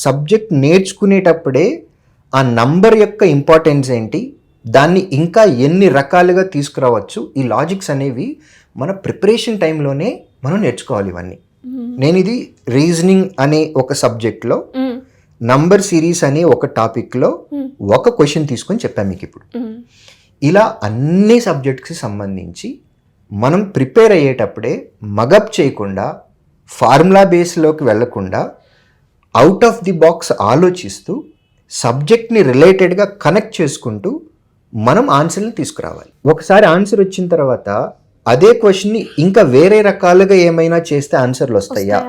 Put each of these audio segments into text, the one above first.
Subject నేర్చుకునేటప్పుడే ఆ number యొక్క importance ఏంటి, దాన్ని ఇంకా ఎన్ని రకాలుగా తీసుకురావచ్చు, ఈ లాజిక్స్ అనేవి మన ప్రిపరేషన్ టైంలోనే మనం నేర్చుకోవాలి ఇవన్నీ. నేను ఇది రీజనింగ్ అనే ఒక సబ్జెక్ట్లో నంబర్ సిరీస్ అనే ఒక టాపిక్లో ఒక క్వశ్చన్ తీసుకొని చెప్పాను మీకు ఇప్పుడు. ఇలా అన్ని సబ్జెక్ట్స్కి సంబంధించి మనం ప్రిపేర్ అయ్యేటప్పుడే మగప్ చేయకుండా, ఫార్ములా బేస్లోకి వెళ్లకుండా అవుట్ ఆఫ్ ది బాక్స్ ఆలోచిస్తూ సబ్జెక్ట్ని రిలేటెడ్గా కనెక్ట్ చేసుకుంటూ మనం ఆన్సర్ని తీసుకురావాలి. ఒకసారి ఆన్సర్ వచ్చిన తర్వాత అదే క్వశ్చన్ని ఇంకా వేరే రకాలుగా ఏమైనా చేస్తే ఆన్సర్లు వస్తాయా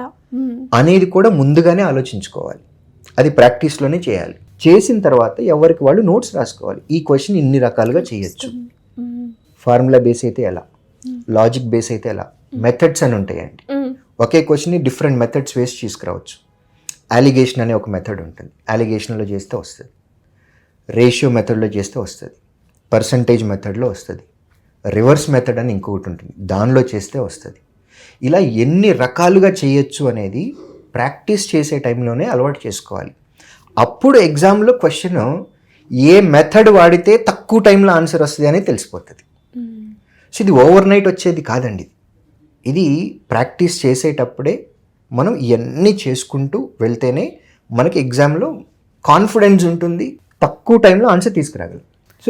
అనేది కూడా ముందుగానే ఆలోచించుకోవాలి. అది ప్రాక్టీస్లోనే చేయాలి. చేసిన తర్వాత ఎవరికి వాళ్ళు నోట్స్ రాసుకోవాలి. ఈ క్వశ్చన్ ఇన్ని రకాలుగా చేయొచ్చు, ఫార్ములా బేస్ అయితే ఎలా, లాజిక్ బేస్ అయితే ఎలా, మెథడ్స్ అని ఉంటాయండి. ఒకే క్వశ్చన్ని డిఫరెంట్ మెథడ్స్ వేసి తీసుకురావచ్చు. అలిగేషన్ అనే ఒక మెథడ్ ఉంటుంది, అలిగేషన్లో చేస్తే వస్తుంది, రేషియో మెథడ్లో చేస్తే వస్తుంది, పర్సంటేజ్ మెథడ్లో వస్తుంది, రివర్స్ మెథడ్ అని ఇంకొకటి ఉంటుంది, దానిలో చేస్తే వస్తుంది. ఇలా ఎన్ని రకాలుగా చేయొచ్చు అనేది ప్రాక్టీస్ చేసే టైంలోనే అలవాటు చేసుకోవాలి. అప్పుడు ఎగ్జామ్లో క్వశ్చన్ ఏ మెథడ్ వాడితే తక్కువ టైంలో ఆన్సర్ వస్తుంది అనేది తెలిసిపోతుంది. సో ఇది ఓవర్ నైట్ వచ్చేది కాదండి. ఇది ప్రాక్టీస్ చేసేటప్పుడే మనం ఇవన్నీ చేసుకుంటూ వెళ్తేనే మనకి ఎగ్జామ్లో కాన్ఫిడెన్స్ ఉంటుంది, తక్కువ టైంలో ఆన్సర్ తీసుకురాగలం.